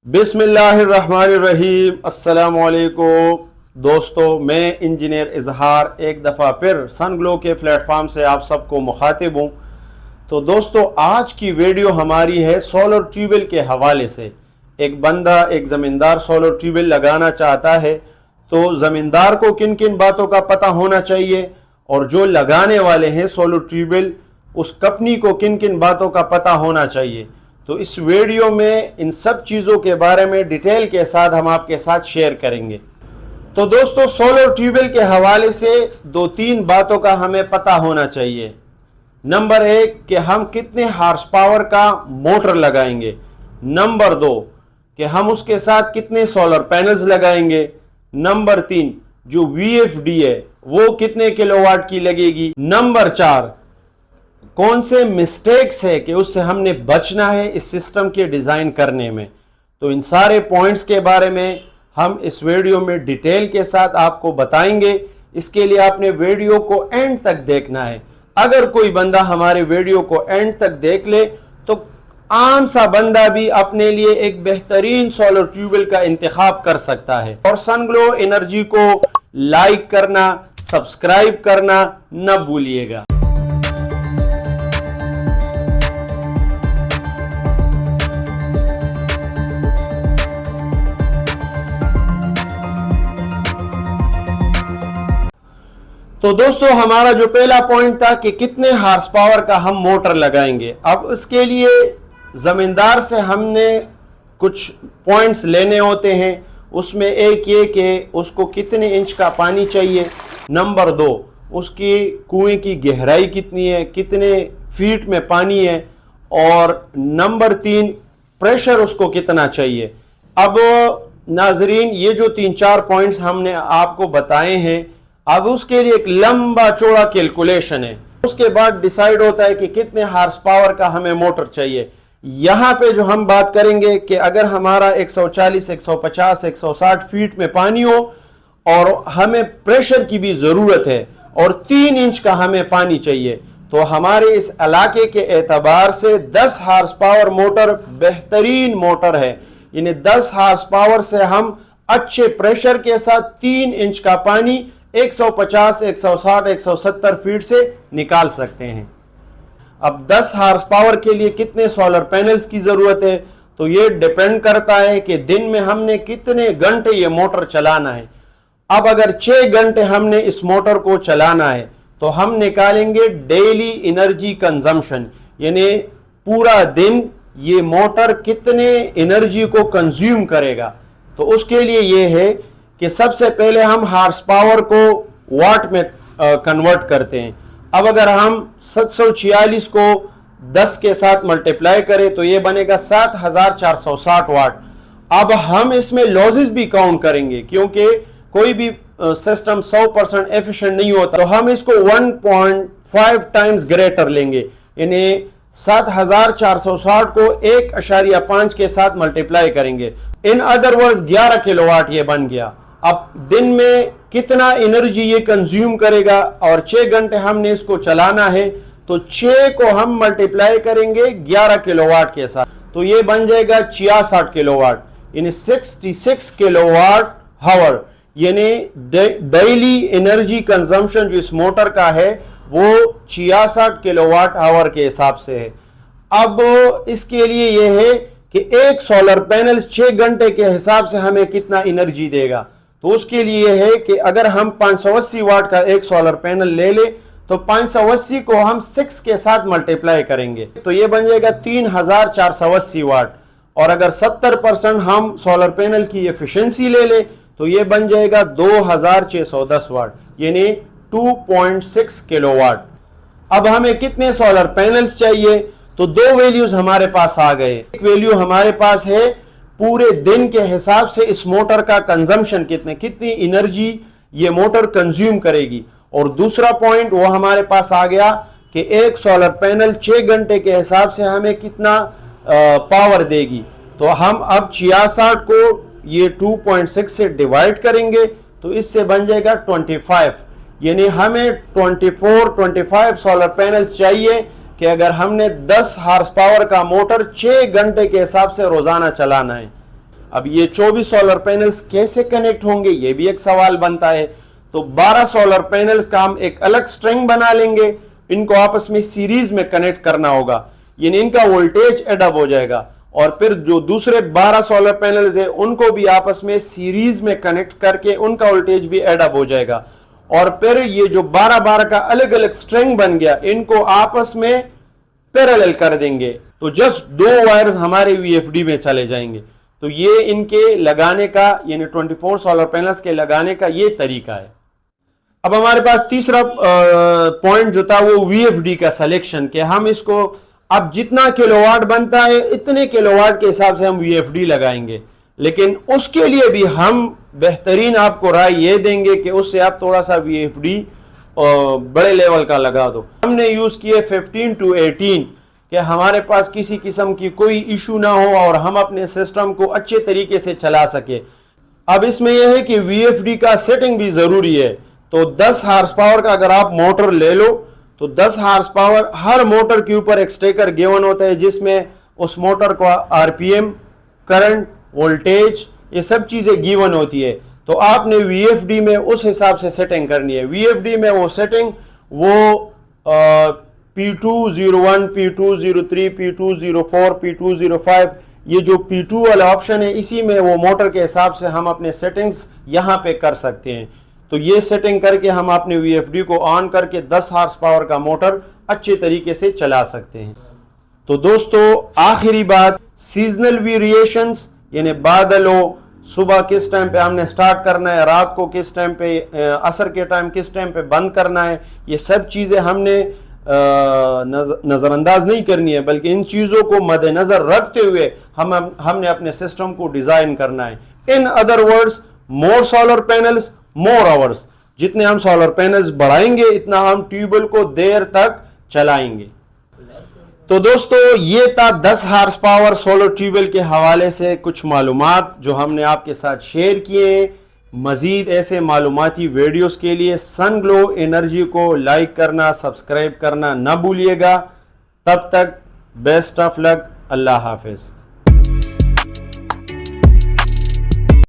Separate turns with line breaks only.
बिस्मिल्लाहिर्रहमानिर्रहीम। अस्सलामुअलैकुम दोस्तों, मैं इंजीनियर इजहार एक दफ़ा फिर सनग्लो के प्लेटफॉर्म से आप सबको मुखातिब हूँ। तो दोस्तों, आज की वीडियो हमारी है सोलर ट्यूबवेल के हवाले से। एक बंदा, एक ज़मींदार सोलर ट्यूबवेल लगाना चाहता है, तो ज़मींदार को किन किन बातों का पता होना चाहिए और जो लगाने वाले हैं सोलर ट्यूबवेल, उस कंपनी को किन किन बातों का पता होना चाहिए। तो इस वीडियो में इन सब चीज़ों के बारे में डिटेल के साथ हम आपके साथ शेयर करेंगे। तो दोस्तों, सोलर ट्यूबवेल के हवाले से दो तीन बातों का हमें पता होना चाहिए। नंबर एक कि हम कितने हार्स पावर का मोटर लगाएंगे। नंबर दो कि हम उसके साथ कितने सोलर पैनल्स लगाएंगे। नंबर तीन, जो VFD है वो कितने किलोवाट की लगेगी। नंबर चार, कौन से मिस्टेक्स है कि उससे हमने बचना है इस सिस्टम के डिज़ाइन करने में। तो इन सारे पॉइंट्स के बारे में हम इस वीडियो में डिटेल के साथ आपको बताएंगे। इसके लिए आपने वीडियो को एंड तक देखना है। अगर कोई बंदा हमारे वीडियो को एंड तक देख ले तो आम सा बंदा भी अपने लिए एक बेहतरीन सोलर ट्यूबवेल का इंतखाब कर सकता है। और सनग्लो एनर्जी को लाइक करना, सब्सक्राइब करना न भूलिएगा। तो दोस्तों, हमारा जो पहला पॉइंट था कि कितने हार्स पावर का हम मोटर लगाएंगे। अब इसके लिए ज़मींदार से हमने कुछ पॉइंट्स लेने होते हैं। उसमें एक ये कि उसको कितने इंच का पानी चाहिए। नंबर दो, उसकी कुएं की गहराई कितनी है, कितने फीट में पानी है। और नंबर तीन, प्रेशर उसको कितना चाहिए। अब नाजरीन, ये जो तीन चार पॉइंट्स हमने आपको बताए हैं, अब उसके लिए एक लंबा चौड़ा कैलकुलेशन है। उसके बाद डिसाइड होता है कि कितने हार्स पावर का हमें मोटर चाहिए। यहां पे जो हम बात करेंगे कि अगर हमारा 140, 150, 160 फीट में पानी हो और हमें प्रेशर की भी जरूरत है और 3 इंच का हमें पानी चाहिए, तो हमारे इस इलाके के एतबार से 10 हार्स पावर मोटर बेहतरीन मोटर है। यानी 10 हार्स पावर से हम अच्छे प्रेशर के साथ 3 इंच का पानी 150, 160, 170 फीट से निकाल सकते हैं। अब 10 हार्स पावर के लिए कितने सोलर पैनल्स की जरूरत है, तो ये डिपेंड करता है कि दिन में हमने कितने घंटे ये मोटर चलाना है। अब अगर 6 घंटे हमने इस मोटर को चलाना है तो हम निकालेंगे डेली एनर्जी कंजम्पशन, यानी पूरा दिन ये मोटर कितने एनर्जी को कंज्यूम करेगा। तो उसके लिए ये है कि सबसे पहले हम हार्स पावर को वाट में कन्वर्ट करते हैं। अब अगर हम 746 को 10 के साथ मल्टीप्लाई करें तो ये बनेगा 7460 वाट। अब हम इसमें लॉसेस भी काउंट करेंगे, क्योंकि कोई भी सिस्टम 100% एफिशिएंट नहीं होता। तो हम इसको 1.5 टाइम्स ग्रेटर लेंगे, यानी 7460 को 1.5 के साथ मल्टीप्लाई करेंगे। इन अदर वर्ड्स 11 किलोवाट ये बन गया। अब दिन में कितना एनर्जी ये कंज्यूम करेगा और 6 घंटे हमने इसको चलाना है, तो 6 को हम मल्टीप्लाई करेंगे 11 किलोवाट के साथ, तो ये बन जाएगा 66 किलोवाट, यानी 66 किलोवाट हावर। यानी डेली एनर्जी कंजम्पशन जो इस मोटर का है वो 66 किलोवाट आवर के हिसाब से है। अब इसके लिए यह है कि एक सोलर पैनल 6 घंटे के हिसाब से हमें कितना एनर्जी देगा। तो उसके लिए है कि अगर हम 580 वाट का एक सोलर पैनल ले ले तो 580 को हम 6 के साथ मल्टीप्लाई करेंगे तो ये बन जाएगा 3480 वाट। और अगर 70% हम सोलर पैनल की एफिशिएंसी ले ले तो ये बन जाएगा 2610 वाट, यानी 2.6 किलोवाट। अब हमें कितने सोलर पैनल्स चाहिए, तो दो वैल्यूज हमारे पास आ गए। एक वैल्यू हमारे पास है पूरे दिन के हिसाब से इस मोटर का कंजम्पशन कितनी एनर्जी ये मोटर कंज्यूम करेगी, और दूसरा पॉइंट वो हमारे पास आ गया कि एक सोलर पैनल 6 घंटे के हिसाब से हमें कितना पावर देगी। तो हम अब 66 को ये 2.6 से डिवाइड करेंगे तो इससे बन जाएगा 25, यानी हमें 25 सोलर पैनल्स चाहिए कि अगर हमने 10 हार्स पावर का मोटर 6 घंटे के हिसाब से रोजाना चलाना है। अब ये 24 सोलर पैनल्स कैसे कनेक्ट होंगे, ये भी एक सवाल बनता है। तो 12 सोलर पैनल्स का हम एक अलग स्ट्रिंग बना लेंगे, इनको आपस में सीरीज में कनेक्ट करना होगा, यानी इनका वोल्टेज एडअप हो जाएगा। और फिर जो दूसरे 12 सोलर पैनल्स है उनको भी आपस में सीरीज में कनेक्ट करके उनका वोल्टेज भी एडअप हो जाएगा। और फिर ये जो 12-12 का अलग अलग स्ट्रिंग बन गया, इनको आपस में पैरेलल कर देंगे, तो जस्ट 2 वायर्स हमारे वीएफडी में चले जाएंगे। तो ये इनके लगाने का, यानी 24 सोलर पैनल्स के लगाने का ये तरीका है। अब हमारे पास तीसरा पॉइंट जो था वो वीएफडी का सिलेक्शन, कि हम इसको अब जितना किलोवाट बनता है इतने किलोवाट के हिसाब से हम वीएफडी लगाएंगे। लेकिन उसके लिए भी हम बेहतरीन आपको राय ये देंगे कि उससे आप थोड़ा सा वीएफडी बड़े लेवल का लगा दो। हमने यूज किए 15 to 18 कि हमारे पास किसी किस्म की कोई इशू ना हो और हम अपने सिस्टम को अच्छे तरीके से चला सके। अब इसमें यह है कि वीएफडी का सेटिंग भी जरूरी है। तो 10 हार्स पावर का अगर आप मोटर ले लो तो 10 हार्स पावर, हर मोटर के ऊपर एक स्टेकर गिवन होता है जिसमें उस मोटर का आरपीएम, करंट, वोल्टेज, ये सब चीजें गिवन होती है। तो आपने वीएफडी में उस हिसाब से सेटिंग करनी है। वीएफडी में वो सेटिंग वो P201, P203, P204, P205, ये जो P2 वाला ऑप्शन है इसी में वो मोटर के हिसाब से हम अपने सेटिंग्स यहाँ पे कर सकते हैं। तो ये सेटिंग करके हम अपने वीएफडी को ऑन करके 10 हार्स पावर का मोटर अच्छे तरीके से चला सकते हैं। तो दोस्तों आखिरी बात, सीजनल वेरिएशंस, यानी बादल हो, सुबह किस टाइम पे हमने स्टार्ट करना है, रात को किस टाइम पे, असर के टाइम किस टाइम पे बंद करना है, ये सब चीज़ें हमने नज़रअंदाज नहीं करनी है, बल्कि इन चीज़ों को मद्देनज़र रखते हुए हमने अपने सिस्टम को डिज़ाइन करना है। In other words, more solar panels more hours. जितने हम सोलर पैनल्स बढ़ाएंगे इतना हम ट्यूबवेल को देर तक चलाएंगे। तो दोस्तों ये था 10 हार्स पावर सोलर ट्यूबवेल के हवाले से कुछ मालूमात जो हमने आपके साथ शेयर किए। मजीद ऐसे मालूमाती वीडियोस के लिए सनग्लो एनर्जी को लाइक करना, सब्सक्राइब करना ना भूलिएगा। तब तक best of luck, Allah Hafiz.